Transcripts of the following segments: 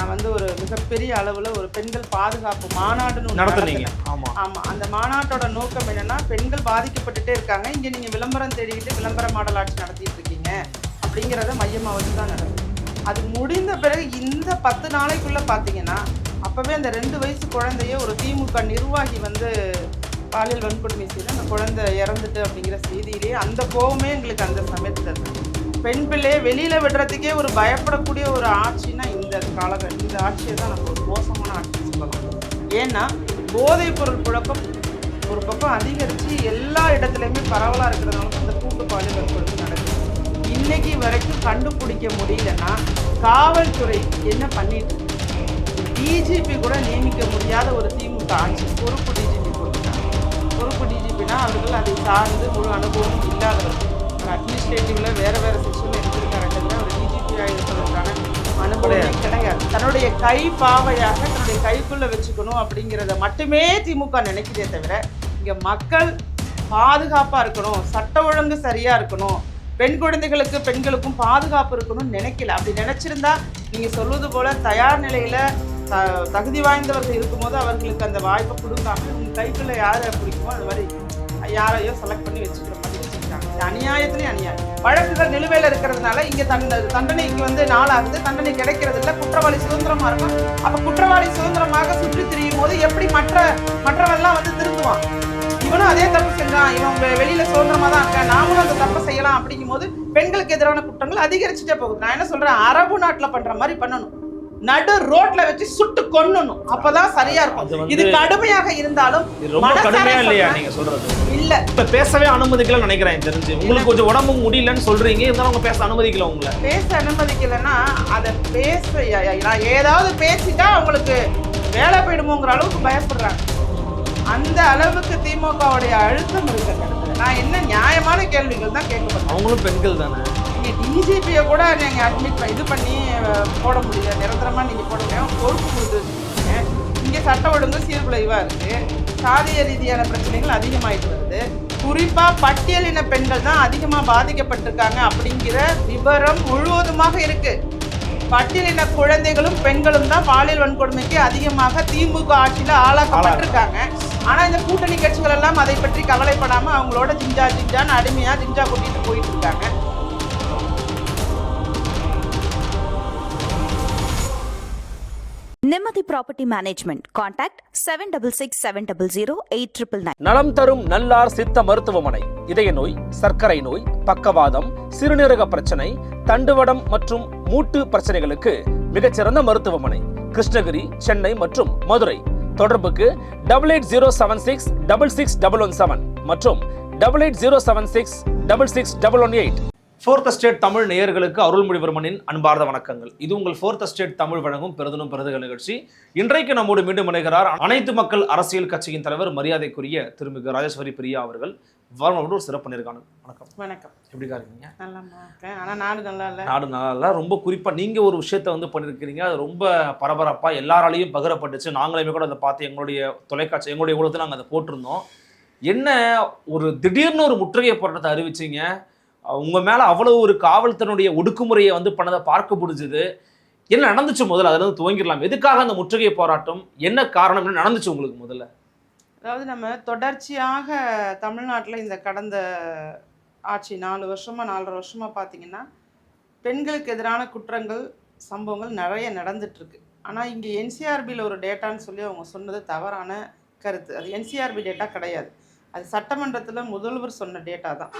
நான் வந்து ஒரு மிகப்பெரிய அளவில் ஒரு பெண்கள் பாதுகாப்பு மாநாடுன்னு நடத்துனீங்க. ஆமாம். அந்த மாநாட்டோட நோக்கம் என்னென்னா, பெண்கள் பாதிக்கப்பட்டுட்டே இருக்காங்க, இங்கே நீங்கள் விளம்பரம் தேடிக்கிட்டு விளம்பர மாடல் ஆட்சி நடத்திட்டு இருக்கீங்க அப்படிங்கிறத மையமாக வச்சு தான் நடக்கும். அது முடிந்த பிறகு இந்த 10 நாளைக்குள்ளே பார்த்தீங்கன்னா, அப்போவே அந்த 2 வயசு குழந்தைய ஒரு திமுக நிர்வாகி வந்து பாலியல் வன்கொடுமை செய்து அந்த குழந்தை இறந்துட்டு அப்படிங்கிற செய்தியிலேயே அந்த கோவமே எங்களுக்கு அந்த சமயத்தில் இருந்தது. பெண் பிள்ளையை வெளியில் விடுறதுக்கே ஒரு பயப்படக்கூடிய ஒரு ஆட்சின்னா இந்த ஆட்சியை தான் நம்ம ஒரு மோசமான ஆட்சி சொல்லலாம். ஏன்னா போதைப் பொருள் புழக்கம் ஒரு பக்கம் அதிகரித்து எல்லா இடத்துலையுமே பரவலாக இருக்கிறதுனால அந்த கூட்டு பாலியல் வன்கொடுமை நடக்குது. இன்னைக்கு வரைக்கும் கண்டுபிடிக்க முடியலன்னா காவல்துறை என்ன பண்ணிட்டு இருக்கு? டிஜிபி கூட நியமிக்க முடியாத ஒரு திமுக ஆட்சி பொறுப்பு டிஜிபி போட்டுருக்காங்க. பொறுப்பு டிஜிபினா அவர்கள் அதை சார்ந்து முழு அனுபவம் இல்லாதவர்கள். அட்மினிஸ்ட்ரேட்டிவ்ல வேற செக்ஷன்ல எடுத்திருக்காங்க. ஒரு டிஜிபி இருப்பதற்கான அனுபவம் கிடையாது. தன்னுடைய கை பாவையாக தன்னுடைய கைக்குள்ள வச்சுக்கணும் அப்படிங்கிறத மட்டுமே திமுக நினைக்கிறதே தவிர, இங்க மக்கள் பாதுகாப்பா இருக்கணும், சட்ட ஒழுங்கு சரியா இருக்கணும், பெண் குழந்தைகளுக்கு பெண்களுக்கும் பாதுகாப்பு இருக்கணும்னு நினைக்கல. அப்படி நினைச்சிருந்தா நீங்க சொல்வது போல தயார் நிலையில தகுதி வாய்ந்தவர்கள் இருக்கும்போது அவர்களுக்கு அந்த வாய்ப்பை கொடுக்காம உங்க கைக்குள்ள யாரை பிடிக்குமோ அது மாதிரி யாரையோ செலக்ட் பண்ணி வச்சுக்கிற மாதிரி வச்சுக்கிட்டாங்க. அநியாயத்துலேயும் அநியாயம். வழக்குகள் நிலுவையில் இருக்கிறதுனால இங்கே தண்டனைக்கு வந்து நாளாகுது, தண்டனை கிடைக்கிறது இல்லை, குற்றவாளி சுதந்திரமாக இருக்கும். அப்போ குற்றவாளி சுதந்திரமாக சுற்றி திரியும் போது எப்படி மற்றவெல்லாம் வந்து திருந்துவான்? இவனும் அதே தப்பு செஞ்சான், இவன் வெளியில சுதந்திரமாக தான் இருக்கான், நாமளும் அந்த தப்பை செய்யலாம் அப்படிங்கும் போது பெண்களுக்கு எதிரான குற்றங்கள் அதிகரிச்சுட்டே போகுது. நான் என்ன சொல்றேன், அரபு நாட்டில் பண்ற மாதிரி பண்ணணும், நடு ரோட்ல வச்சு சுட்டு கொன்னணும், அப்பதான் சரியா இருக்கும். இது கடுமையாக இருந்தாலும் ரொம்ப கடுமையா இல்லையா நீங்க சொல்றது? இல்ல, இப்ப பேசவே அனுமதிக்கல நினைக்கிறேன். தெரிஞ்சு உங்களுக்கு கொஞ்சம் உடம்பு முடியலன்னு சொல்றீங்க, இருந்தாலும் அவங்க பேச அனுமதிக்கல. உங்களை பேச அனுமதிக்கலன்னா அதை பேச நான் ஏதாவது பேசிட்டா அவங்களுக்கு வேலை போயிடுமோங்கிற அளவுக்கு பயப்படுறாங்க. அந்த அளவுக்கு திமுகவுடைய அழுத்தம் இருக்கு. நான் என்ன நியாயமான கேள்விகள் தான் கேட்கப்பட்டேன். அவங்களும் பெண்கள் தானே. டிஜிபியை கூட நீங்கள் அட்மிட் இது பண்ணி போட முடியல, நிரந்தரமாக நீங்கள் போட முடியாது, பொறுப்பு கொடுத்துருக்கீங்க. இங்கே சட்ட ஒழுங்கு சீர்குலைவாக இருக்குது, சாதிய ரீதியான பிரச்சனைகள் அதிகமாகிட்டு வருது. குறிப்பாக பட்டியலின பெண்கள் தான் அதிகமாக பாதிக்கப்பட்டிருக்காங்க அப்படிங்கிற விவரம் முழுவதுமாக இருக்குது. பட்டியலின குழந்தைகளும் பெண்களும் தான் பாலியல் வன்கொடுமைக்கு அதிகமாக திமுக ஆட்சியில் ஆளாக்கப்பட்டிருக்காங்க. ஆனால் இந்த கூட்டணி கட்சிகள் எல்லாம் அதை பற்றி கவலைப்படாமல் அவங்களோட ஜிஞ்சான்னு அடிமையாக ஜிஞ்சா கூட்டிகிட்டு போயிட்டு இருக்காங்க. நிம்மதி ப்ராப்பர்ட்டி மேனேஜ்மெண்ட். கான்டாக்ட் 7667008999. நலம் தரும் நல்லார் சித்த மருத்துவமனை. இதய நோய், சர்க்கரை நோய், பக்கவாதம், சிறுநீரக பிரச்சனை, தண்டுவடம் மற்றும் மூட்டு பிரச்சனைகளுக்கு மிகச்சிறந்த மருத்துவமனை. கிருஷ்ணகிரி, சென்னை மற்றும் மதுரை. தொடர்புக்கு 8807666117 மற்றும் 8807666618. ஃபோர்த் எஸ்டேட் தமிழ் நேயர்களுக்கு அருள்மொழிவர்மனின் அன்பார்ந்த வணக்கங்கள். இது உங்கள் ஃபோர்த் எஸ்டேட் தமிழ் வழங்கும் பெருதனும் பெருதுகள் நிகழ்ச்சி. இன்றைக்கு நம்மோடு மீண்டும் இணைகிறார் அனைத்து மக்கள் அரசியல் கட்சியின் தலைவர் மரியாதைக்குரிய திருமிகு ராஜேஸ்வரி பிரியா அவர்கள். ஒரு சிறப்பு நேர்காணல். வணக்கம். வணக்கம். எப்படி இருக்கீங்க? நல்லா இருக்கேன். ஆனால் நாடு நல்லா இல்லை. ரொம்ப குறிப்பாக நீங்கள் ஒரு விஷயத்தை வந்து பண்ணியிருக்கிறீங்க, அது ரொம்ப பரபரப்பாக எல்லாராலையும் பகிரப்பட்டுச்சு. நாங்களுமே கூட அதை பார்த்து எங்களுடைய தொலைக்காட்சி எங்களுடைய ஊடகத்தில் நாங்கள் அதை போட்டிருந்தோம். என்ன ஒரு திடீர்னு ஒரு முற்றுகை போராட்டத்தை அறிவிச்சிங்க, உங்க மேல அவ்வளவு ஒரு காவல்தனுடைய ஒடுக்குமுறையை வந்து பண்ணதை பார்க்க முடிஞ்சது. என்ன நடந்துச்சு முதல்ல அதுல இருந்து துவங்கிடலாம். எதுக்காக அந்த முற்றுகை போராட்டம், என்ன காரணம், என்ன நடந்துச்சு உங்களுக்கு முதல்ல? அதாவது நம்ம தொடர்ச்சியாக தமிழ்நாட்டில் இந்த கடந்த ஆட்சி 4 வருஷமா 4.5 வருஷமா பார்த்தீங்கன்னா பெண்களுக்கு எதிரான குற்றங்கள் சம்பவங்கள் நிறைய நடந்துட்டு இருக்கு. ஆனால் இங்கே என்சிஆர்பியில் ஒரு டேட்டான்னு சொல்லி அவங்க சொன்னது தவறான கருத்து. அது என்சிஆர்பி டேட்டா கிடையாது, அது சட்டமன்றத்தில் முதல்வர் சொன்ன டேட்டா தான்.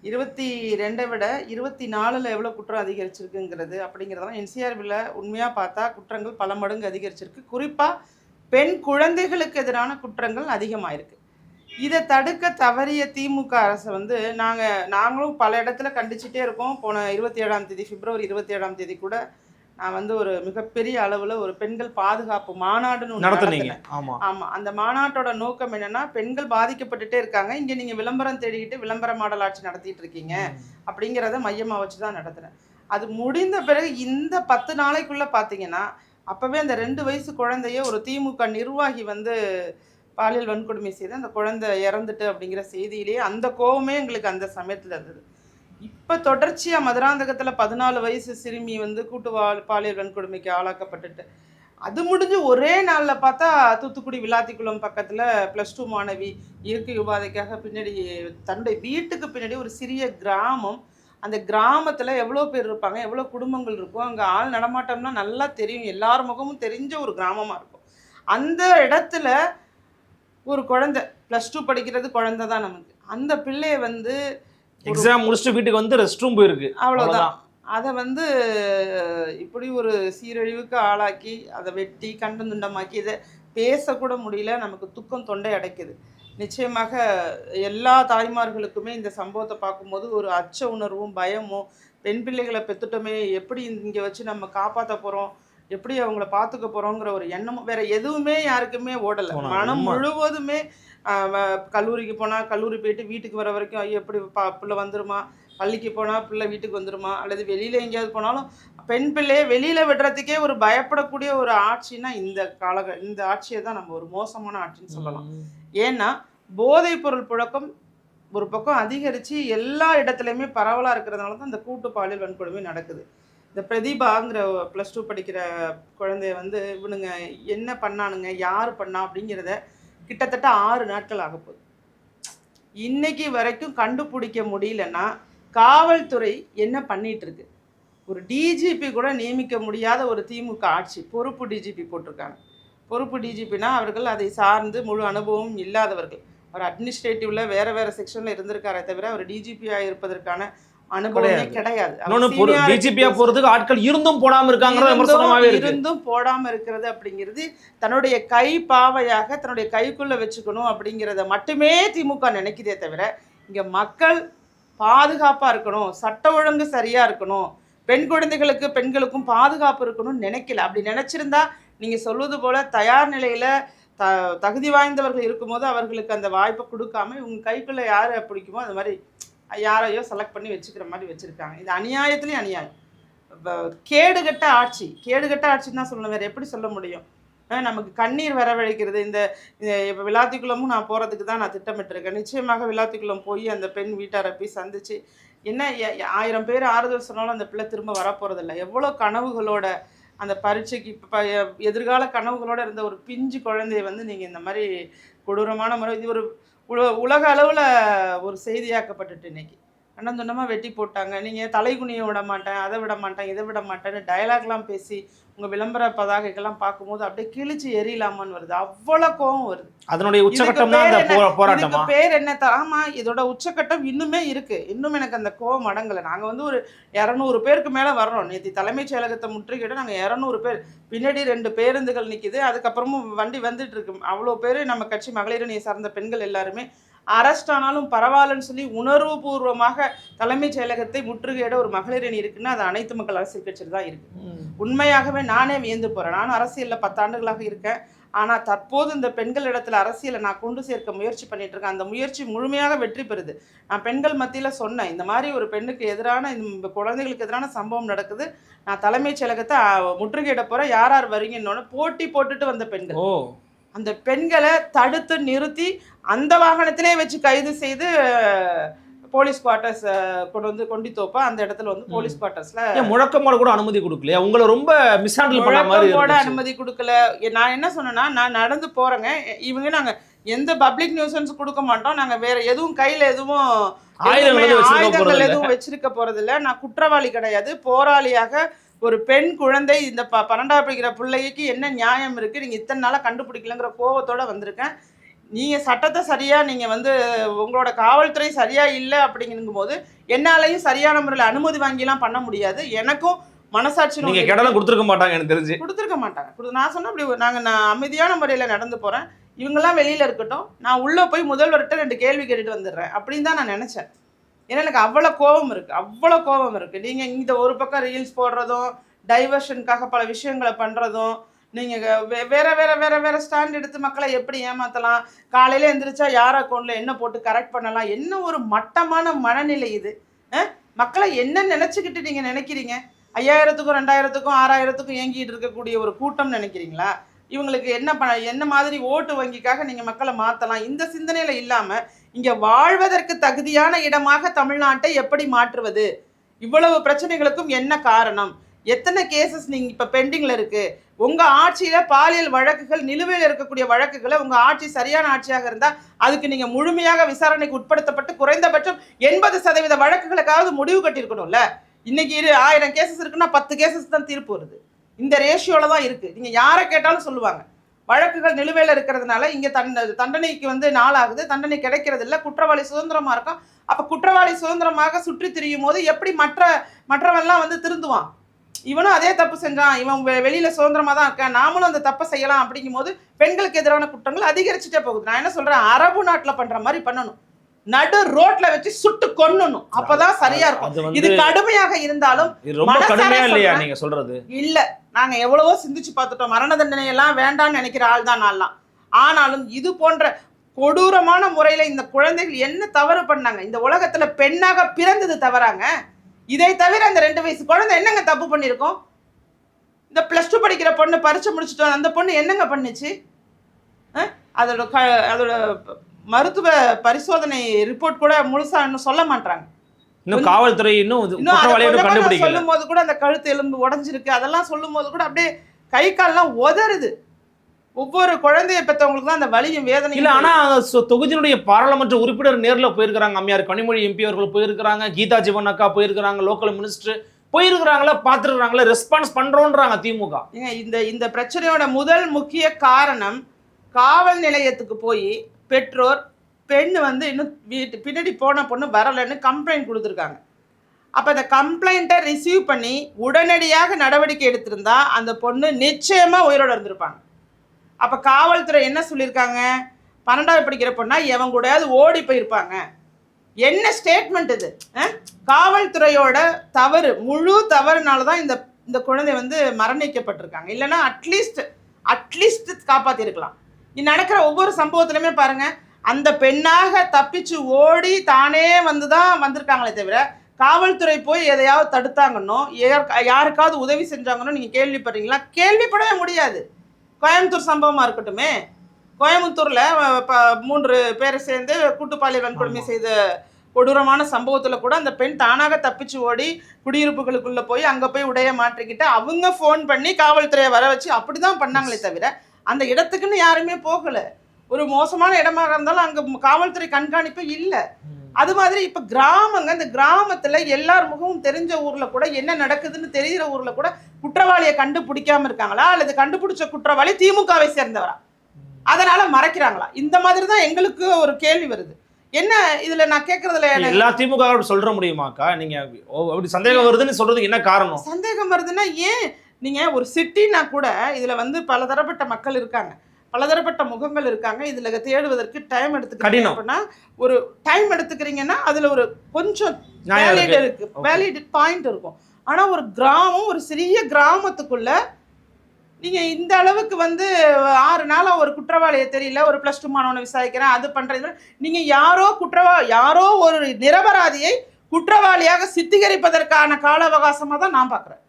22 விட 24 எவ்வளோ குற்றம் அதிகரிச்சிருக்குங்கிறது அப்படிங்கிறதெல்லாம் என்சிஆர்பியில் உண்மையாக பார்த்தா குற்றங்கள் பல மடங்கு அதிகரிச்சிருக்கு. குறிப்பாக பெண் குழந்தைகளுக்கு எதிரான குற்றங்கள் அதிகமாயிருக்கு. இதை தடுக்க தவறிய திமுக அரசை வந்து நாங்களும் பல இடத்துல கண்டிச்சுட்டே இருக்கோம். போன 27ஆம் தேதி பிப்ரவரி 27ஆம் தேதி கூட நான் வந்து ஒரு மிகப்பெரிய அளவில் ஒரு பெண்கள் பாதுகாப்பு மாநாடுன்னு நடத்துனீங்க. ஆமாம். அந்த மாநாட்டோட நோக்கம் என்னன்னா, பெண்கள் பாதிக்கப்பட்டுட்டே இருக்காங்க, இங்கே நீங்கள் விளம்பரம் தேடிக்கிட்டு விளம்பர மாடல் ஆட்சி நடத்திட்டு இருக்கீங்க அப்படிங்கிறத மையமாக வச்சு தான் நடத்துகிறேன். அது முடிந்த பிறகு இந்த 10 நாளைக்குள்ளே பார்த்தீங்கன்னா அப்போவே அந்த 2 வயசு குழந்தைய ஒரு திமுக நிர்வாகி வந்து பாலியல் வன்கொடுமை செய்து அந்த குழந்தை இறந்துட்டு அப்படிங்கிற செய்தியிலேயே அந்த கோவமே எங்களுக்கு அந்த சமயத்தில் இருந்தது. இப்போ தொடர்ச்சியாக மதுராந்தகத்தில் 14 வயசு சிறுமி வந்து பாலியல் வன்கொடுமைக்கு ஆளாக்கப்பட்டுட்டு அது முடிஞ்சு ஒரே நாளில் பார்த்தா தூத்துக்குடி விளாத்திக்குளம் பக்கத்தில் +2 மாணவி இயற்கை உபாதைக்காக பின்னாடி தன்னுடைய வீட்டுக்கு பின்னாடி ஒரு சிறிய கிராமம், அந்த கிராமத்தில் எவ்வளோ பேர் இருப்பாங்க, எவ்வளோ குடும்பங்கள் இருக்கும், அங்கே ஆள் நடமாட்டம்லாம் நல்லா தெரியும், எல்லார் முகமும் தெரிஞ்ச ஒரு கிராமமாக இருக்கும். அந்த இடத்துல ஒரு குழந்தை +2 படிக்கிறது குழந்தை தான் நமக்கு, அந்த பிள்ளைய வந்து எக்ஸாம் முடிச்சுட்டு வீட்டுக்கு வந்து ரெஸ்ட் ரூம் போயிருக்கு, அவ்வளோதான். அதை வந்து இப்படி ஒரு சீரழிவுக்கு ஆளாக்கி அதை வெட்டி கண்டந்துண்டமாக்கி இதை பேசக்கூட முடியல. நமக்கு துக்கம் தொண்டை அடைக்குது. நிச்சயமாக எல்லா தாய்மார்களுக்குமே இந்த சம்பவத்தை பார்க்கும்போது ஒரு அச்ச உணர்வும் பயமும், பெண் பிள்ளைகளை பெற்றுட்டோமே, எப்படி இங்கே வச்சு நம்ம காப்பாற்ற போகிறோம், எப்படி அவங்கள பார்த்துக்க போகிறோங்கிற ஒரு எண்ணமும் வேற எதுவுமே யாருக்குமே ஓடலை. மனம் முழுவதுமே கல்லூரிக்கு போனால் கல்லூரி போயிட்டு வீட்டுக்கு வர வரைக்கும் ஐயோ எப்படி பிள்ளை வந்துருமா, பள்ளிக்கு போனால் பிள்ளை வீட்டுக்கு வந்துருமா, அல்லது வெளியில் எங்கேயாவது போனாலும் பெண் பிள்ளையை வெளியில் விடுறதுக்கே ஒரு பயப்படக்கூடிய ஒரு ஆட்சின்னா இந்த ஆட்சியை தான் நம்ம ஒரு மோசமான ஆட்சின்னு சொல்லலாம். ஏன்னா போதைப் பொருள் புழக்கம் ஒரு பக்கம் அதிகரித்து எல்லா இடத்துலையுமே பரவலாக இருக்கிறதுனால தான் இந்த கூட்டு பாலியல் வன்கொடுமை நடக்குது. இந்த பிரதீபாங்கிற +2 படிக்கிற குழந்தைய வந்து இவனுங்க என்ன பண்ணானுங்க, யார் பண்ணா அப்படிங்கிறத கிட்டத்தட்ட 6 நாட்கள் ஆக போகுது. இன்னைக்கு வரைக்கும் கண்டுபிடிக்க முடியலன்னா காவல்துறை என்ன பண்ணிட்டு இருக்கு? ஒரு டிஜிபி கூட நியமிக்க முடியாத ஒரு திமுக ஆட்சி பொறுப்பு டிஜிபி போட்டிருக்காங்க. பொறுப்பு டிஜிபினா அவர்கள் அதை சார்ந்து முழு அனுபவம் இல்லாதவர்கள். அவர் அட்மினிஸ்ட்ரேட்டிவ்ல வேற செக்ஷன்ல இருந்திருக்காரே தவிர அவர் டிஜிபியா இருப்பதற்கான அனுபவமே கிடையாது. டிஜிபியா போறதுக்கு ஆட்கள் இருந்தும் போடாம இருக்காங்க, இருந்தும் போடாம இருக்கிறது அப்படிங்கிறது தன்னுடைய கை பாவையாக தன்னுடைய கைக்குள்ள வச்சுக்கணும் அப்படிங்கிறத மட்டுமே திமுக நினைக்குதே தவிர இங்க மக்கள் பாதுகாப்பா இருக்கணும், சட்ட ஒழுங்கு சரியா இருக்கணும், பெண் குழந்தைகளுக்கு பெண்களுக்கும் பாதுகாப்பு இருக்கணும்னு நினைக்கல. அப்படி நினைச்சிருந்தா நீங்க சொல்வது போல தயார் நிலையில தகுதி வாய்ந்தவர்கள் இருக்கும்போது அவர்களுக்கு அந்த வாய்ப்பை கொடுக்காம இவங்க கைக்குள்ள யாரை பிடிக்குமோ அது மாதிரி யாரையோ செலக்ட் பண்ணி வச்சுக்கிற மாதிரி வச்சுருக்காங்க. இது அநியாயத்துலேயும் அநியாயம். கேடுகட்ட ஆட்சின்னு தான் சொல்லணும், வேறு எப்படி சொல்ல முடியும்? நமக்கு கண்ணீர் வரவழைக்கிறது. இந்த இப்போ விளாத்திக்குளமும் நான் போகிறதுக்கு தான் நான் திட்டமிட்டிருக்கேன். நிச்சயமாக விளாத்திக்குளம் போய் அந்த பெண் வீட்டாரை போய் சந்தித்து என்ன 1000 பேர் ஆறுதல் சொன்னாலும் அந்த பிள்ளை திரும்ப வரப்போகிறதில்ல. எவ்வளோ கனவுகளோட அந்த பரீட்சைக்கு இப்போ எதிர்கால கனவுகளோடு இருந்த ஒரு பிஞ்சு குழந்தைய வந்து நீங்கள் இந்த மாதிரி கொடூரமான முறை இது ஒரு உலக அளவில் ஒரு செய்தியாக்கப்பட்டுட்டு இன்னைக்கு அண்ணந்தொண்டமாக வெட்டி போட்டாங்க. நீங்கள் தலைகுனியை விட மாட்டேன், அதை விட மாட்டேன், இதை விட மாட்டேன்னு டயலாக்லாம் பேசி உங்கள் விளம்பர பதாகைகள்லாம் பார்க்கும்போது அப்படியே கிழிச்சு எரியலாமான்னு வருது. அவ்வளோ கோவம் வருது. அதனுடைய உச்சகட்டம் போராட்டமா பேர் என்ன? ஆமா, இதோட உச்சகட்டம் இன்னுமே இருக்கு. இன்னும் எனக்கு அந்த கோவம் அடங்கலை. நாங்கள் வந்து ஒரு 200 பேருக்கு மேலே வர்றோம். நேற்று தலைமைச் செயலகத்தை முற்றுகையிட நாங்கள் 200 பேர், பின்னாடி 2 பேருந்துகள் நிற்கிது, அதுக்கப்புறமும் வண்டி வந்துட்டு இருக்கு. அவ்வளோ பேர் நம்ம கட்சி மகளிரணியை சார்ந்த பெண்கள் எல்லாருமே அரெஸ்ட் ஆனாலும் பரவாயில்லன்னு சொல்லி உணர்வுபூர்வமாக தலைமைச் செயலகத்தை முற்றுகையிட ஒரு மகளிரணி இருக்குன்னா அது அனைத்து மக்கள் அரசியல் கட்சியில் தான் இருக்கு. உண்மையாகவே நானே வியந்து போகிறேன். நானும் அரசியலில் 10 ஆண்டுகளாக இருக்கேன். ஆனால் தற்போது இந்த பெண்கள் இடத்துல அரசியலை நான் கொண்டு சேர்க்க முயற்சி பண்ணிட்டு இருக்கேன். அந்த முயற்சி முழுமையாக வெற்றி பெறுது. நான் பெண்கள் மத்தியில் சொன்னேன், இந்த மாதிரி ஒரு பெண்ணுக்கு எதிரான இந்த குழந்தைகளுக்கு எதிரான சம்பவம் நடக்குது, நான் தலைமைச் செயலகத்தை முற்றுகையிட போகிறேன், யார் யார் வரீங்கன்னு போட்டி போட்டுட்டு வந்த பெண்கள். அந்த பெண்களை தடுத்து நிறுத்தி அந்த வாகனத்திலே வச்சு கைது செய்து போலீஸ் குவார்ட்டர்ஸ் கொண்டித்தோப்பா அந்த இடத்துல வந்து போலீஸ் குவார்ட்டர்ஸ்ல முழக்கமோட கூட அனுமதி கொடுக்கல. உங்களை ரொம்ப மிஸ்ஹேண்டில் பண்ண மாதிரி கூட அனுமதி கொடுக்கல. நான் என்ன சொன்னேன்னா, நான் நடந்து போறேங்க, இவங்க நாங்க எந்த பப்ளிக் நியூசன்ஸ் கொடுக்க மாட்டோம், நாங்க வேற எதுவும் கையில எதுவும் ஆயுதங்கள் எதுவும் வச்சிருக்க போறது இல்லை, நான் குற்றவாளி கிடையாது, போராளியாக ஒரு பெண் குழந்தை இந்த 12ஆவது படிக்கிற பிள்ளைக்கு என்ன நியாயம் இருக்குது, நீங்கள் இத்தனை நாளாக கண்டுபிடிக்கலங்கிற கோபத்தோடு வந்திருக்கேன். நீங்கள் சட்டத்தை சரியாக நீங்கள் வந்து உங்களோட காவல்துறை சரியாக இல்லை அப்படிங்கும் போது என்னாலையும் சரியான முறையில் அனுமதி வாங்கிலாம் பண்ண முடியாது. எனக்கும் மனசாட்சி கொடுத்துருக்க மாட்டாங்க, எனக்கு தெரிஞ்சு கொடுத்துருக்க மாட்டாங்க. நான் சொன்னேன் அப்படி நான் அமைதியான முறையில் நடந்து போகிறேன், இவங்கெல்லாம் வெளியில் இருக்கட்டும், நான் உள்ளே போய் முதல்வர்கிட்ட 2 கேள்வி கேட்டுட்டு வந்துடுறேன் அப்படின்னு தான் நான் நினச்சேன். ஏன்னா எனக்கு அவ்வளோ கோபம் இருக்குது. நீங்கள் இந்த ஒரு பக்கம் ரீல்ஸ் போடுறதும் டைவர்ஷனுக்காக பல விஷயங்களை பண்ணுறதும், நீங்கள் வேற ஸ்டாண்ட் எடுத்து மக்களை எப்படி ஏமாற்றலாம், காலையில் எழுந்திரிச்சா யார் அக்கௌண்ட்டில் என்ன போட்டு கரெக்ட் பண்ணலாம், என்ன ஒரு மட்டமான மனநிலை இது? மக்களை என்ன நினச்சிக்கிட்டு நீங்கள் நினைக்கிறீங்க? 5000க்கும் 2000க்கும் 6000க்கும் ஏங்கிட்டு இருக்கக்கூடிய ஒரு கூட்டம் நினைக்கிறீங்களா? இவங்களுக்கு என்ன மாதிரி ஓட்டு வங்கிக்காக நீங்கள் மக்களை மாற்றலாம், இந்த சிந்தனையில் இல்லாமல் இங்க வாழ்வதற்கு தகுதியான இடமாக தமிழ்நாட்டை எப்படி மாற்றுவது, இவ்வளவு பிரச்சனைகளுக்கும் என்ன காரணம், எத்தனை கேசஸ் நீங்க இப்ப பெண்டிங்ல இருக்கு, உங்க ஆட்சியில பாலியல் வழக்குகள் நிலுவையில் இருக்கக்கூடிய வழக்குகளை உங்க ஆட்சி சரியான ஆட்சியாக இருந்தா அதுக்கு நீங்க முழுமையாக விசாரணைக்கு உட்படுத்தப்பட்டு குறைந்தபட்சம் 80% வழக்குகளுக்காவது முடிவு கட்டியிருக்கணும்ல. இன்னைக்கு 1000 கேசஸ் இருக்குன்னா 10 கேசஸ் தான் தீர்ப்பு வருது. இந்த ரேஷியோல தான் இருக்கு. நீங்க யாரை கேட்டாலும் சொல்லுவாங்க வழக்குகள் நிலுவையில் இருக்கிறதுனால இங்க தண்டனைக்கு வந்து நாளாகுது, தண்டனை கிடைக்கிறது இல்லை, குற்றவாளி சுதந்திரமா இருக்கும். அப்ப குற்றவாளி சுதந்திரமாக சுற்றி திரியும் போது எப்படி மற்றவெல்லாம் வந்து திருந்துவான், இவனும் அதே தப்பு செஞ்சான், இவன் வெளியில சுதந்திரமா தான் இருக்கான், நாமளும் அந்த தப்பை செய்யலாம் அப்படிங்கும் போது பெண்களுக்கு எதிரான குற்றங்கள் அதிகரிச்சுட்டே போகுது. நான் என்ன சொல்றேன், அரபு நாட்டுல பண்ற மாதிரி பண்ணணும், நடு ரோட்ல வச்சு சுட்டு கொன்னணும், அப்பதான் சரியா இருக்கும். இது கடுமையாக இருந்தாலும் ரொம்ப கடுமையா இல்லையா நீங்க சொல்றது? இல்ல, நாங்க எவ்வளவோ சிந்திச்சு பார்த்துட்டோம், மரண தண்டனை எல்லாம் வேண்டாம்னு நினைக்கிற ஆள் தான் நான்லாம். ஆனாலும் இது போன்ற கொடூரமான முறையில இந்த குழந்தைகள் என்ன தவறு பண்ணாங்க, இந்த உலகத்துல பெண்ணாக பிறந்தது தவறாங்க. இதை தவிர அந்த 2 வயசு குழந்தை என்னங்க தப்பு பண்ணிருக்கோம்? இந்த +2 படிக்கிற பொண்ணு பரீட்சை முடிச்சுட்டு அந்த பொண்ணு என்னங்க பண்ணுச்சு? அதோட மருத்துவ பரிசோதனை ரிப்போர்ட் கூட முழுசா இன்னும் சொல்ல மாட்டாங்க. இன்னும் காவல்துறை சொல்லும் போது கூட அந்த கழுத்து எலும்பு உடைஞ்சிருக்கு, அதெல்லாம் சொல்லும் போது கூட அப்படியே கை கால்லாம் உதறுது. ஒவ்வொரு குழந்தைய பெற்றவங்களுக்கு தான் அந்த வலியும் வேதனையும் இல்ல. ஆனா தொகுதியினுடைய பாராளுமன்ற உறுப்பினர் நேர்ல போயிருக்கிறாங்க, அம்மையார் கனிமொழி எம்பி அவர்கள் போயிருக்கிறாங்க, கீதா ஜீவன் அக்கா போயிருக்கிறாங்க, லோக்கல் மினிஸ்டர் போயிருக்கிறாங்களா, பாத்துருக்காங்களா, ரெஸ்பான்ஸ் பண்றோன்றாங்க திமுக. இந்த பிரச்சனையோட முதல் முக்கிய காரணம், காவல் நிலையத்துக்கு போய் பெற்றோர் பெண்ணு வந்து இன்னும் பின்னாடி போன பொண்ணு வரலன்னு கம்ப்ளைண்ட் கொடுத்துருக்காங்க. அப்போ இந்த கம்ப்ளைண்ட்டை ரிசீவ் பண்ணி உடனடியாக நடவடிக்கை எடுத்திருந்தா அந்த பொண்ணு நிச்சயமாக உயிரோடு இருந்திருப்பாங்க. அப்போ காவல்துறை என்ன சொல்லியிருக்காங்க, 12வது படிக்கிற பொண்ணா எவன் கூடயாவது ஓடி போயிருப்பாங்க. என்ன ஸ்டேட்மெண்ட் இது? காவல்துறையோட தவறு, முழு தவறுனால தான் இந்த குழந்தை வந்து மரணிக்கப்பட்டிருக்காங்க. இல்லைன்னா அட்லீஸ்ட் காப்பாற்றிருக்கலாம். இது நடக்கிற ஒவ்வொரு சம்பவத்திலுமே பாருங்க, அந்த பெண்ணாக தப்பிச்சு ஓடி தானே வந்திருக்காங்களே தவிர காவல்துறை போய் எதையாவது தடுத்தாங்கன்னோ யாருக்காவது உதவி செஞ்சாங்கன்னோ நீங்க கேள்விப்படுறீங்களா? கேள்விப்படவே முடியாது. கோயம்புத்தூர் சம்பவமா இருக்கட்டுமே, கோயம்புத்தூர்ல 3 பேரை சேர்ந்து கூட்டுப்பாலியல் வன்கொடுமை செய்த கொடூரமான சம்பவத்துல கூட அந்த பெண் தானாக தப்பிச்சு ஓடி குடியிருப்புகளுக்குள்ள போய் அங்க போய் உடைய மாற்றிக்கிட்டு அவங்க ஃபோன் பண்ணி காவல்துறையை வர வச்சு அப்படிதான் பண்ணாங்களே தவிர அந்த இடத்துக்குன்னு யாருமே போகல. ஒரு மோசமான இடமாக இருந்தாலும் அங்க காவல்துறை கண்காணிப்பு இல்லை. அது மாதிரி இப்ப கிராமங்க, இந்த கிராமத்துல எல்லார் முகமும் தெரிஞ்ச ஊர்ல கூட என்ன நடக்குதுன்னு தெரிகிற ஊர்ல கூட குற்றவாளியை கண்டுபிடிக்காம இருக்காங்களா, அல்லது கண்டுபிடிச்ச குற்றவாளி திமுகவை சேர்ந்தவரா, அதனால மறைக்கிறாங்களா? இந்த மாதிரி தான் எங்களுக்கு ஒரு கேள்வி வருது. என்ன இதுல நான் கேட்கறதுல எல்லா திமுக சொல்ற முடியுமாக்கா? நீங்க அப்படி சந்தேகம் வருதுன்னு சொல்றதுக்கு என்ன காரணம்? சந்தேகம் வருதுன்னா ஏன் நீங்க ஒரு சிட்டினா கூட இதுல வந்து பலதரப்பட்ட மக்கள் இருக்காங்க, பலதரப்பட்ட முகங்கள் இருக்காங்க, இதுல தேடுவதற்கு டைம் எடுத்துக்கிறீங்கன்னா ஒரு டைம் எடுத்துக்கிறீங்கன்னா அதுல ஒரு கொஞ்சம் வேலிட் பாயிண்ட் இருக்கும். ஆனா ஒரு கிராமம், ஒரு சிறிய கிராமத்துக்குள்ள நீங்க இந்த அளவுக்கு வந்து 6 நாளா ஒரு குற்றவாளியை தெரியல, ஒரு +2 மாணவனை விசாரிக்கிறேன், அது பண்றது, நீங்க யாரோ ஒரு நிரபராதியை குற்றவாளியாக சித்தரிப்பதற்கான கால அவகாசமா தான் நான் பாக்குறேன்.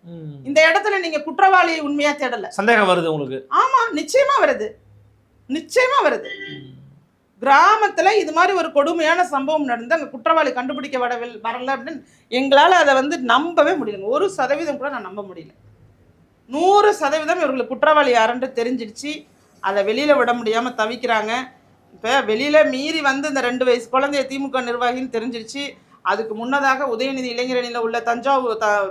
இந்த இடத்துல நீங்க குற்றவாளியை உண்மையா தேடல. சந்தேகம் வருது உங்களுக்கு? ஆமா, நிச்சயமா வருது. கிராமத்துல இது மாதிரி ஒரு கொடுமையான சம்பவம் நடந்து அங்க குற்றவாளி கண்டுபிடிக்க வரல அப்படின்னு எங்களால அதை வந்து நம்பவே முடியல. 1% கூட நான் நம்ப முடியல. 100% இவர்களுக்கு குற்றவாளி யாருன்னு தெரிஞ்சிடுச்சு. அதை வெளியில விட முடியாம தவிக்கிறாங்க. இப்ப வெளியில மீறி வந்து இந்த 2 வயசு குழந்தைய திமுக நிர்வாகின்னு தெரிஞ்சிடுச்சு. அதுக்கு முன்னதாக உதயநிதி இளைஞரணியில் உள்ள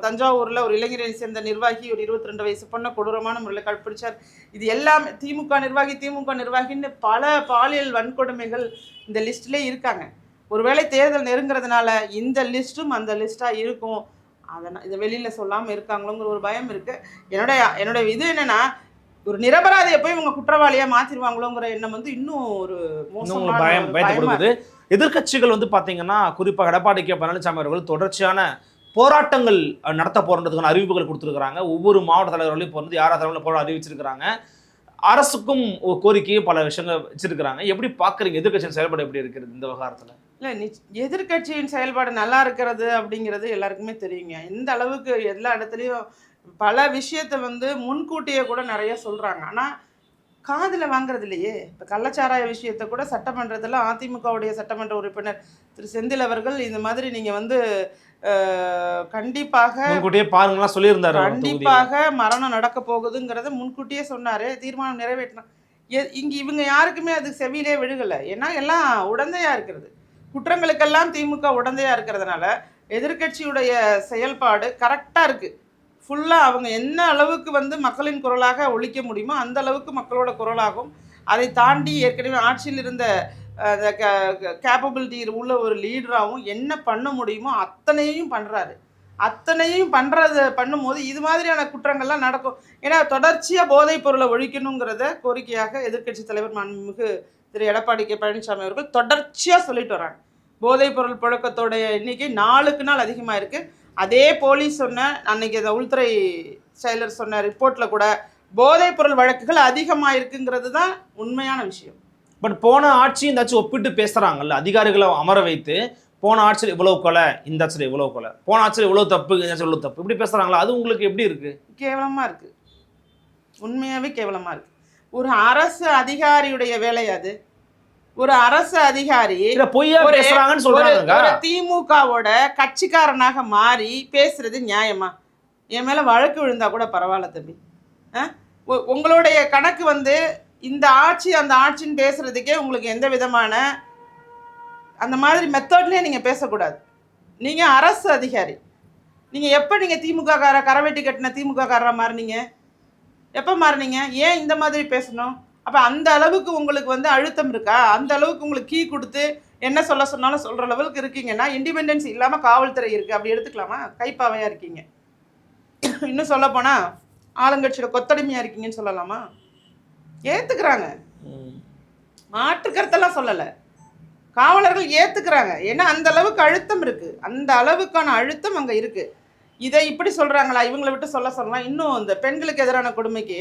தஞ்சாவூர்ல ஒரு இளைஞரணி சேர்ந்த நிர்வாகி ஒரு 22 வயசு பொண்ணை கொடூரமான முறையில் கற்பிடிச்சார். இது எல்லாமே திமுக நிர்வாகின்னு பல பாலியல் வன்கொடுமைகள் இந்த லிஸ்ட்லேயே இருக்காங்க. ஒருவேளை தேர்தல் நெருங்கிறதுனால இந்த லிஸ்ட்டும் அந்த லிஸ்டா இருக்கும், அதனால் இதை வெளியில சொல்லாமல் இருக்காங்களோங்கிற ஒரு பயம் இருக்கு. என்னுடைய இது என்னன்னா, ஒரு நிரபராதியை போய் இவங்க குற்றவாளியா மாத்திருவாங்களோங்கிற எண்ணம் வந்து இன்னும் ஒரு மோசமான பயப்படுது. எதிர்கட்சிகள் வந்து பாத்தீங்கன்னா, குறிப்பாக எடப்பாடி கே பழனிசாமி அவர்கள் தொடர்ச்சியான போராட்டங்கள் நடத்த போறதுக்கான அறிவிப்புகள் கொடுத்துருக்காங்க. ஒவ்வொரு மாவட்ட தலைவர்களையும் இப்போ வந்து யாரா தலைவர்கள் போராட்டம் அறிவிச்சிருக்கிறாங்க. அரசுக்கும் ஒரு கோரிக்கையும் பல விஷயங்கள் வச்சிருக்கிறாங்க. எப்படி பாக்குறீங்க எதிர்கட்சியின் செயல்பாடு எப்படி இருக்கிறது இந்த விவகாரத்துல? இல்லை, எதிர்கட்சியின் செயல்பாடு நல்லா இருக்கிறது அப்படிங்கிறது எல்லாருக்குமே தெரியுங்க. இந்த அளவுக்கு எல்லா இடத்துலையும் பல விஷயத்தை வந்து முன்கூட்டியே கூட நிறைய சொல்றாங்க. ஆனால் காதுல வாங்குறது இல்லையே. இப்போ கள்ளச்சாராய விஷயத்தை கூட சட்டமன்றத்தில் அதிமுகவுடைய சட்டமன்ற உறுப்பினர் திரு செந்தில் அவர்கள் இந்த மாதிரி நீங்க வந்து கண்டிப்பாக முன்கூட்டியே பாருங்கலாம் சொல்லியிருந்தாரு. கண்டிப்பாக மரணம் நடக்க போகுதுங்கிறத முன்கூட்டியே சொன்னாரு, தீர்மானம் நிறைவேற்றினார். இங்க இவங்க யாருக்குமே அது செவியிலே விழுகலை. ஏன்னா எல்லாம் உடந்தையா இருக்கிறது, குற்றங்களுக்கெல்லாம் திமுக உடந்தையா இருக்கிறதுனால எதிர்க்கட்சியுடைய செயல்பாடு கரெக்டா இருக்கு. ஃபுல்லாக அவங்க என்ன அளவுக்கு வந்து மக்களின் குரலாக ஒழிக்க முடியுமோ அந்த அளவுக்கு மக்களோட குரலாகும். அதை தாண்டி ஏற்கனவே ஆட்சியில் இருந்த கேப்பபிலிட்டி உள்ள ஒரு லீடராகவும் என்ன பண்ண முடியுமோ அத்தனையும் பண்ணுறாரு. அத்தனையும் பண்ணும்போது இது மாதிரியான குற்றங்கள்லாம் நடக்கும். ஏன்னா தொடர்ச்சியாக போதைப் பொருளை ஒழிக்கணுங்கிறத கோரிக்கையாக எதிர்க்கட்சி தலைவர் மாண்புமிகு திரு எடப்பாடி கே பழனிசாமி அவர்கள் தொடர்ச்சியாக சொல்லிட்டு வராங்க. போதைப் பொருள் புழக்கத்தோடைய எண்ணிக்கை நாளுக்கு நாள் அதிகமாக இருக்குது. அதே போலீஸ் சொன்ன அன்னைக்கு அந்த உள்துறை செயலர் சொன்ன ரிப்போர்ட்டில் கூட போதைப் பொருள் வழக்குகள் அதிகமாக இருக்குங்கிறது தான் உண்மையான விஷயம். பட் போன ஆட்சி இந்த ஆட்சி ஒப்பிட்டு பேசுகிறாங்கல்ல, அதிகாரிகளை அமர வைத்து போன ஆட்சியில் இவ்வளவு கொலை, இந்த ஆட்சியில் இவ்வளவு கொலை, போன ஆட்சியில் இவ்வளவு தப்பு, இந்த ஆட்சியில் இவ்வளவு தப்பு, இப்படி பேசுகிறாங்களா? அது உங்களுக்கு எப்படி இருக்குது? கேவலமாக இருக்குது, உண்மையாகவே கேவலமாக இருக்குது. ஒரு அரசு அதிகாரியுடைய வேலை அது. ஒரு அரசு அதிகாரி பொய்யா பேசுறாங்கன்னு சொல்றாங்க. ஒரு திமுகவோட கட்சிக்காரனாக மாறி பேசுறது நியாயமா? என் மேல வழக்கு விழுந்தா கூட பரவாயில்ல தம்பி. உங்களுடைய கணக்கு வந்து இந்த ஆட்சி அந்த ஆட்சின்னு பேசுறதுக்கே உங்களுக்கு எந்த விதமான அந்த மாதிரி மெத்தட்லயே நீங்க பேசக்கூடாது. நீங்க அரசு அதிகாரி. நீங்க எப்ப நீங்க திமுக கார கரவேட்டி கட்டின திமுக காரரா மாறினீங்க? எப்ப மாறினீங்க? ஏன் இந்த மாதிரி பேசணும்? அப்போ அந்த அளவுக்கு உங்களுக்கு வந்து அழுத்தம் இருக்கா? அந்த அளவுக்கு உங்களுக்கு கீ கொடுத்து என்ன சொல்ல சொன்னாலும் சொல்கிற லெவலுக்கு இருக்கீங்கன்னா இண்டிபெண்டன்ஸ் இல்லாமல் காவல்துறை இருக்குது, அப்படி எடுத்துக்கலாமா? கைப்பாவையாக இருக்கீங்க. இன்னும் சொல்லப்போனால் ஆளுங்கட்சியோட கொத்தடிமையாக இருக்கீங்கன்னு சொல்லலாமா? ஏற்றுக்கிறாங்க, மாற்று கருத்தெல்லாம் சொல்லலை, காவலர்கள் ஏற்றுக்கிறாங்க. ஏன்னா அந்த அளவுக்கு அழுத்தம் இருக்குது, அந்த அளவுக்கான அழுத்தம் அங்கே இருக்குது. இதை இப்படி சொல்கிறாங்களா? இவங்களை விட்டு சொல்ல சொல்லலாம். இன்னும் இந்த பெண்களுக்கு எதிரான கொடுமைக்கு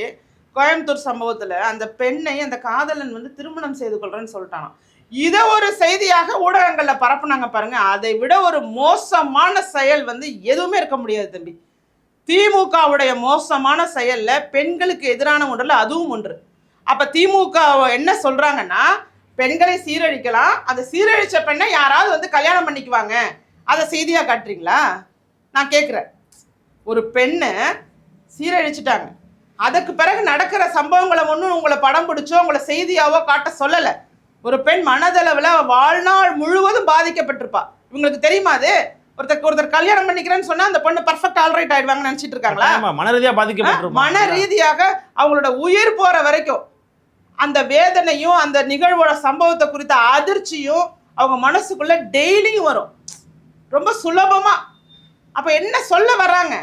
கோயம்புத்தூர் சம்பவத்தில் அந்த பெண்ணை அந்த காதலன் வந்து திருமணம் செய்து கொள்றேன்னு சொல்லிட்டானா. இதை ஒரு செய்தியாக ஊடகங்களில் பரப்புனாங்க பாருங்க. அதை விட ஒரு மோசமான செயல் வந்து எதுவுமே இருக்க முடியாது தம்பி. திமுகவுடைய மோசமான செயல்ல பெண்களுக்கு எதிரான ஒன்றில் அதுவும் ஒன்று. அப்ப திமுக என்ன சொல்றாங்கன்னா, பெண்களை சீரழிக்கலாம், அந்த சீரழிச்ச பெண்ணை யாராவது வந்து கல்யாணம் பண்ணிக்குவாங்க, அதை செய்தியா காட்டுறீங்களா? நான் கேட்குறேன். ஒரு பெண்ணை சீரழிச்சிட்டாங்க, அதுக்கு பிறகு நடக்கிற சம்பவங்களை ஒன்றும் உங்களை படம் பிடிச்சோ உங்களை செய்தியாவோ காட்ட சொல்லலை. ஒரு பெண் மனதளவில் வாழ்நாள் முழுவதும் பாதிக்கப்பட்டிருப்பா. இவங்களுக்கு தெரியுமா? அது ஒருத்தர் கல்யாணம் பண்ணிக்கிறேன்னு சொன்னா அந்த பொண்ணு பர்ஃபெக்ட் ஆல்ரைட் ஆயிடுவாங்கன்னு நினைச்சிட்டு இருக்காங்களா? மன ரீதியாக பாதிக்கப்பட்டிருப்பாங்க. மன ரீதியாக அவங்களோட உயிர் போற வரைக்கும் அந்த வேதனையும் அந்த நிகழ்வோட சம்பவத்தை குறித்த அதிர்ச்சியும் அவங்க மனசுக்குள்ள டெய்லியும் வரும், ரொம்ப சுலபமா. அப்ப என்ன சொல்ல வர்றாங்க?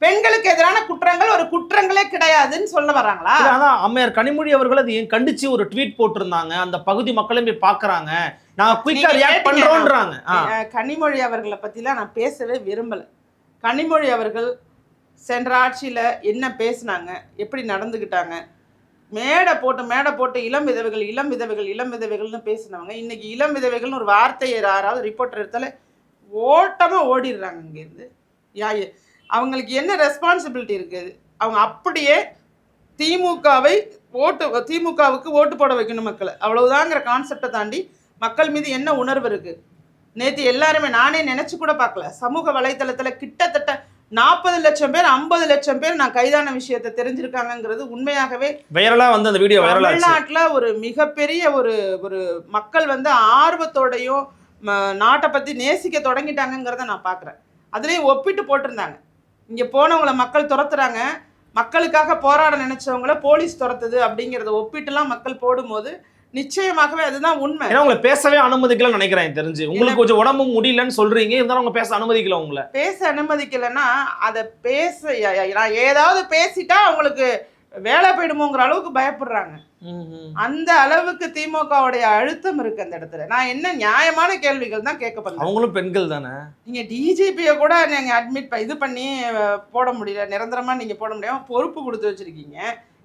பெண்களுக்கு எதிரான குற்றங்கள் ஒரு குற்றங்களே கிடையாதுன்னு சொல்ல வர்றாங்களா? அதான் அம்மையார் கனிமொழி அவர்கள் அது ஏன் கண்டிச்சு ஒரு ட்வீட் போட்டிருந்தாங்க. அந்த பகுதி மக்களும் போய் பாக்குறாங்க, நான் குயிக்கா ரியாக்ட் பண்றோம்ன்றாங்க. கனிமொழி அவர்களை பத்திலாம் நான் பேசவே விரும்பல. கனிமொழி அவர்கள் சென்ற ஆட்சியில என்ன பேசினாங்க, எப்படி நடந்துக்கிட்டாங்க, மேடை போட்டு இளம் விதவைகள்னு பேசினவங்க இன்னைக்கு இளம் விதவைகள்னு ஒரு வார்த்தையை யாராவது ரிப்போர்ட்டர் எடுத்தாலே ஓட்டமா ஓடிடுறாங்க இங்கேருந்து. அவங்களுக்கு என்ன ரெஸ்பான்சிபிலிட்டி இருக்குது? அவங்க அப்படியே திமுகவுக்கு ஓட்டு போட வைக்கணும் மக்களை, அவ்வளவுதாங்கிற கான்செப்டை தாண்டி மக்கள் மீது என்ன உணர்வு இருக்கு? நேற்று எல்லாருமே, நானே நினைச்சு கூட பார்க்கல, சமூக வலைத்தளத்துல கிட்டத்தட்ட 40 லட்சம் பேர் 50 லட்சம் பேர் நான் கைதான விஷயத்தை தெரிஞ்சிருக்காங்கிறது உண்மையாகவே வைரலா வந்து அந்த வீடியோ வைரலா தமிழ்நாட்டுல ஒரு மிகப்பெரிய ஒரு மக்கள் வந்து ஆர்வத்தோடையும் நாட்டை பத்தி நேசிக்க தொடங்கிட்டாங்கிறத நான் பார்க்குறேன். அதுலேயும் ஒப்பிட்டு போட்டிருந்தாங்க, இங்கே போனவங்களை மக்கள் துரத்துறாங்க, மக்களுக்காக போராட நினைச்சவங்கள போலீஸ் துரத்துது அப்படிங்கிறத ஒப்பிட்டுலாம் மக்கள் போடும்போது நிச்சயமாகவே அதுதான் உண்மை. ஏன்னா உங்களை பேசவே அனுமதிக்கலன்னு நினைக்கிறேன். தெரிஞ்சு உங்களுக்கு கொஞ்சம் உடம்பு முடியலன்னு சொல்றீங்க, இருந்தாலும் அவங்க பேச அனுமதிக்கல. உங்களை பேச அனுமதிக்கலைன்னா அதை நான் ஏதாவது பேசிட்டா அவங்களுக்கு வேலை போயிடுமோங்கிற அளவுக்கு பயப்படுறாங்க. அந்த அளவுக்கு திமுகவுடைய அழுத்தம் இருக்கு அந்த இடத்துல. நான் என்ன நியாயமான கேள்விகள் தான் கேட்கப்படுறேன். அவங்களும் பெண்கள் தானே. நீங்க டிஜிபியை கூட நீங்க அட்மிட் இது பண்ணி போட முடியல, நிரந்தரமா நீங்க போட முடியாம பொறுப்பு கொடுத்து வச்சிருக்கீங்க.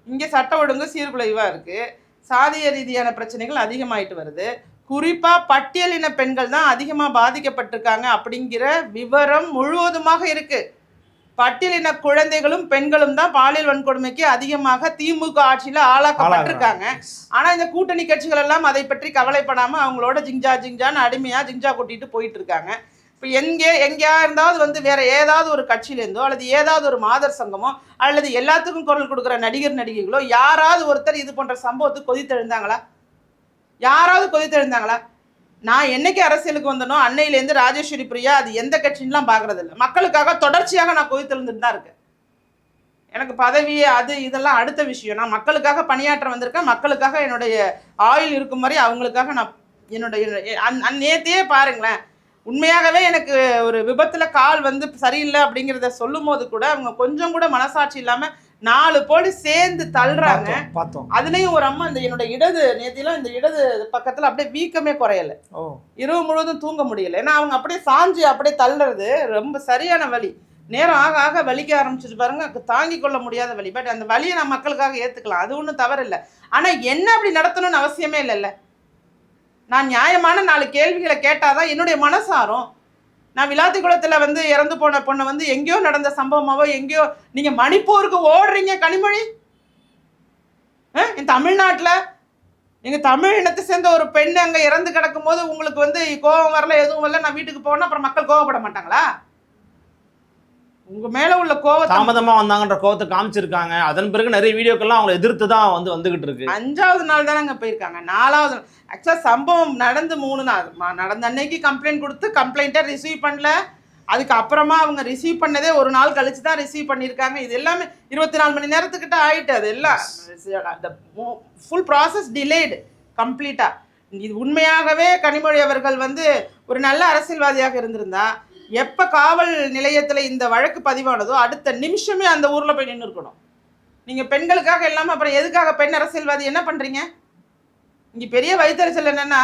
இங்க சட்ட ஒழுங்கு சீர்குலைவா இருக்கு, சாதிய ரீதியான பிரச்சனைகள் அதிகமாயிட்டு வருது, குறிப்பா பட்டியலின பெண்கள் தான் அதிகமா பாதிக்கப்பட்டிருக்காங்க அப்படிங்கிற விவரம் முழுவதுமாக இருக்கு. பட்டியலின குழந்தைகளும் பெண்களும் தான் பாலியல் வன்கொடுமைக்கு அதிகமாக திமுக ஆட்சியில ஆளாக்கப்பட்டிருக்காங்க. ஆனா இந்த கூட்டணி கட்சிகள் எல்லாம் அதை பற்றி கவலைப்படாம அவங்களோட ஜிங்ஜான்னு அடிமையா ஜிங்ஜா கொட்டிட்டு போயிட்டு இருக்காங்க. இப்போ எங்கேயா இருந்தாவது வந்து வேற ஏதாவது ஒரு கட்சியிலேருந்தோ அல்லது ஏதாவது ஒரு மாதர் சங்கமோ அல்லது எல்லாத்துக்கும் குரல் கொடுக்குற நடிகர் நடிகைகளோ யாராவது ஒருத்தர் இது போன்ற சம்பவத்துக்கு கொதித்தெழுந்தாங்களா? யாராவது கொதித்தெழுந்தாங்களா? நான் என்னைக்கு அரசியலுக்கு வந்தனோ அன்னையிலேருந்து ராஜேஸ்வரி பிரியா அது எந்த கட்சின்லாம் பார்க்கறது இல்லை. மக்களுக்காக தொடர்ச்சியாக நான் கொதித்தெழுந்துட்டு தான் இருக்கேன். எனக்கு பதவி அது இதெல்லாம் அடுத்த விஷயம். நான் மக்களுக்காக பணியாற்ற வந்திருக்கேன். மக்களுக்காக என்னுடைய ஆயுள் இருக்கும் மாதிரி அவங்களுக்காக நான் என்னுடைய நேத்தையே பாருங்களேன், உண்மையாகவே எனக்கு ஒரு விபத்தில் கால் வந்து சரியில்லை அப்படிங்கிறத சொல்லும் போது கூட அவங்க கொஞ்சம் கூட மனசாட்சி இல்லாமல் 4 போலீஸ் சேர்ந்து தள்ளுறாங்க. அதுலேயும் ஒரு அம்மா இந்த என்னோட இடது நேத்திலாம் இந்த இடது பக்கத்தில் அப்படியே வீக்கமே குறையலை, இரவு முழுவதும் தூங்க முடியலை. ஏன்னா அவங்க அப்படியே சாஞ்சு அப்படியே தள்ளுறது ரொம்ப சரியான வலி. நேரம் ஆக ஆக வலிக்க ஆரம்பிச்சிட்டு பாருங்க, தாங்கி கொள்ள முடியாத வலி. பட் அந்த வலியை நான் மக்களுக்காக ஏற்றுக்கலாம், அது ஒன்றும் தவறு இல்லை. ஆனால் என்ன அப்படி நடத்தணும்னு அவசியமே இல்லைல்ல. நான் நியாயமான 4 கேள்விகளை கேட்டாதான் என்னுடைய மனசாரும். நான் விளாத்திக்குளத்தில் வந்து இறந்து போன பொண்ணை வந்து எங்கேயோ நடந்த சம்பவமாவோ எங்கேயோ நீங்கள் மணிப்பூருக்கு ஓடுறீங்க கனிமொழி. தமிழ்நாட்டில் நீங்கள் தமிழ் இனத்தை சேர்ந்த ஒரு பெண் அங்கே இறந்து கிடக்கும் போது உங்களுக்கு வந்து கோபம் வரல, எதுவும் வரல, நான் வீட்டுக்கு போனால் அப்புறம் மக்கள் கோவப்பட மாட்டாங்களா? உங்க மேல உள்ள கோவம் தாமதமா வந்தாங்கன்ற கோவத்தை காமிச்சிருக்காங்க. அதன் பிறகு நிறைய வீடியோக்கெல்லாம் அவங்களை எதிர்த்து தான் வந்துகிட்டு இருக்கு. 5வது நாள் தானே அங்கே போயிருக்காங்க. 4வது ஆக்சுவலாக சம்பவம் நடந்து 3 நாள் நடந்த அன்னைக்கு கம்ப்ளைண்ட் கொடுத்து கம்ப்ளைண்ட்டை ரிசீவ் பண்ணல. அதுக்கு அப்புறமா அவங்க ரிசீவ் பண்ணதே ஒரு நாள் கழிச்சு தான் ரிசீவ் பண்ணியிருக்காங்க. இது எல்லாமே 24 மணி நேரத்துக்கிட்ட ஆயிட்டு. அது எல்லாம் அந்த ஃபுல் ப்ராசஸ் டிலேடு கம்ப்ளீட்டா. இது உண்மையாகவே கனிமொழி அவர்கள் வந்து ஒரு நல்ல அரசியல்வாதியாக இருந்திருந்தா எப்போ காவல் நிலையத்தில் இந்த வழக்கு பதிவானதோ அடுத்த நிமிஷமே அந்த ஊரில் போய் நின்று இருக்கணும். நீங்கள் பெண்களுக்காக இல்லாமல் அப்புறம் எதுக்காக பெண் அரசியல்வாதி என்ன பண்ணுறீங்க? இங்கே பெரிய வைத்தறிச்சல் என்னென்னா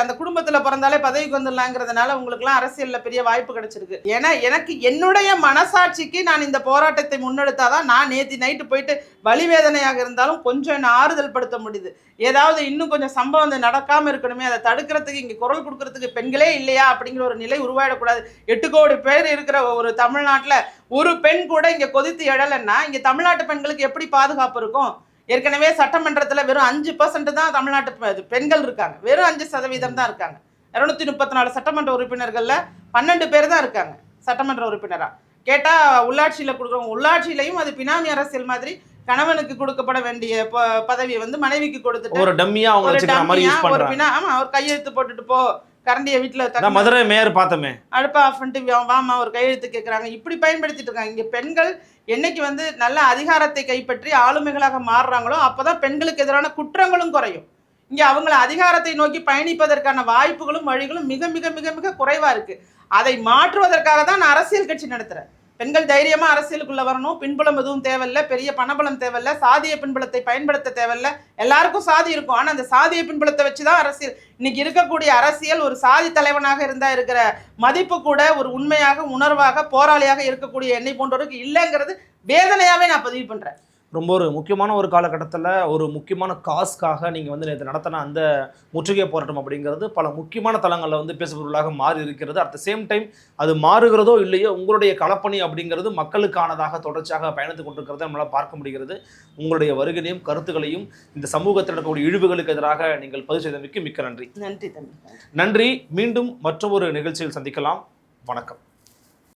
அந்த குடும்பத்தில் பிறந்தாலே பதவிக்கு வந்துடலாங்கிறதுனால உங்களுக்குலாம் அரசியலில் பெரிய வாய்ப்பு கிடைச்சிருக்கு. ஏன்னா எனக்கு என்னுடைய மனசாட்சிக்கு நான் இந்த போராட்டத்தை முன்னெடுத்தாதான் நான் நேற்று நைட்டு போயிட்டு வலிவேதனையாக இருந்தாலும் கொஞ்சம் என்ன ஆறுதல் படுத்த முடியுது. ஏதாவது இன்னும் கொஞ்சம் சம்பவம் நடக்காமல் இருக்கணுமே, அதை தடுக்கிறதுக்கு இங்கே குரல் கொடுக்கறதுக்கு பெண்களே இல்லையா அப்படிங்கிற ஒரு நிலை உருவாயிடக்கூடாது. 8 கோடி பேர் இருக்கிற ஒரு தமிழ்நாட்டில் ஒரு பெண் கூட இங்கே கொதித்து எழலைன்னா இங்கே தமிழ்நாட்டு பெண்களுக்கு எப்படி பாதுகாப்பு இருக்கும்? ஏற்கனவே சட்டமன்றத்தில் வெறும் 5% தான் தமிழ்நாட்டு பெண்கள் இருக்காங்க. வெறும் 5% தான் இருக்காங்க. 234 சட்டமன்ற உறுப்பினர்களில் 12 பேர் தான் இருக்காங்க சட்டமன்ற உறுப்பினராக. கேட்டால் உள்ளாட்சியில் கொடுக்குறவங்க, உள்ளாட்சியிலையும் அது பினாமி அரசியல் மாதிரி கணவனுக்கு கொடுக்கப்பட வேண்டிய பதவியை வந்து மனைவிக்கு கொடுத்துட்டு ஒரு டம்மியா அவங்க வச்சுக்கிற மாதிரி யூஸ் பண்றாங்க. ஆமா, அவர் கையெழுத்து போட்டுட்டு போ, கரண்டியை வீட்டில் மதுரை மேயர் பார்த்தோமே அடுப்பா ஆஃப் பண்ணிட்டு வாமா ஒரு கையெழுத்து கேட்குறாங்க. இப்படி பயன்படுத்திட்டு இருக்காங்க. இங்கே பெண்கள் என்னைக்கு வந்து நல்ல அதிகாரத்தை கைப்பற்றி ஆளுமைகளாக மாறுறாங்களோ அப்போதான் பெண்களுக்கு எதிரான குற்றங்களும் குறையும். இங்கே அவங்கள அதிகாரத்தை நோக்கி பயணிப்பதற்கான வாய்ப்புகளும் வழிகளும் மிக மிக மிக மிக குறைவாக இருக்குது. அதை மாற்றுவதற்காக தான் நான் அரசியல் கட்சி நடத்துகிறேன். பெண்கள் தைரியமாக அரசியலுக்குள்ளே வரணும். பின்புலம் எதுவும் தேவையில்லை, பெரிய பணபலம் தேவையில்லை, சாதிய பின்புலத்தை பயன்படுத்த தேவையில்லை. எல்லாருக்கும் சாதி இருக்கும், ஆனால் அந்த சாதிய பின்புலத்தை வச்சு தான் அரசியல். இன்னைக்கு இருக்கக்கூடிய அரசியல் ஒரு சாதி தலைவனாக இருந்தால் இருக்கிற மதிப்பு கூட ஒரு உண்மையாக உணர்வாக போராளியாக இருக்கக்கூடிய என்னை போன்றவருக்கு இல்லைங்கிறது வேதனையாகவே நான் பதிவு பண்ணுறேன். ரொம்ப ஒரு முக்கியமான ஒரு காலகட்டத்தில் ஒரு முக்கியமான காஸ்க்காக நீங்கள் வந்து நேற்று நடத்தின அந்த முற்றுகை போராட்டம் அப்படிங்கிறது பல முக்கியமான தளங்களில் வந்து பேசுபொருளாக மாறி இருக்கிறது. அட் த சேம் டைம் அது மாறுகிறதோ இல்லையோ உங்களுடைய களப்பணி அப்படிங்கிறது மக்களுக்கானதாக தொடர்ச்சியாக பயணித்து கொண்டிருக்கிறத நம்மளால் பார்க்க முடிகிறது. உங்களுடைய வருகையையும் கருத்துக்களையும் இந்த சமூகத்தில் இருக்கக்கூடிய இழிவுகளுக்கு எதிராக நீங்கள் பதிவு செய்தமைக்கு மிக்க நன்றி. நன்றி தம்பி. நன்றி. மீண்டும் மற்றொரு நிகழ்ச்சியில் சந்திக்கலாம். வணக்கம்.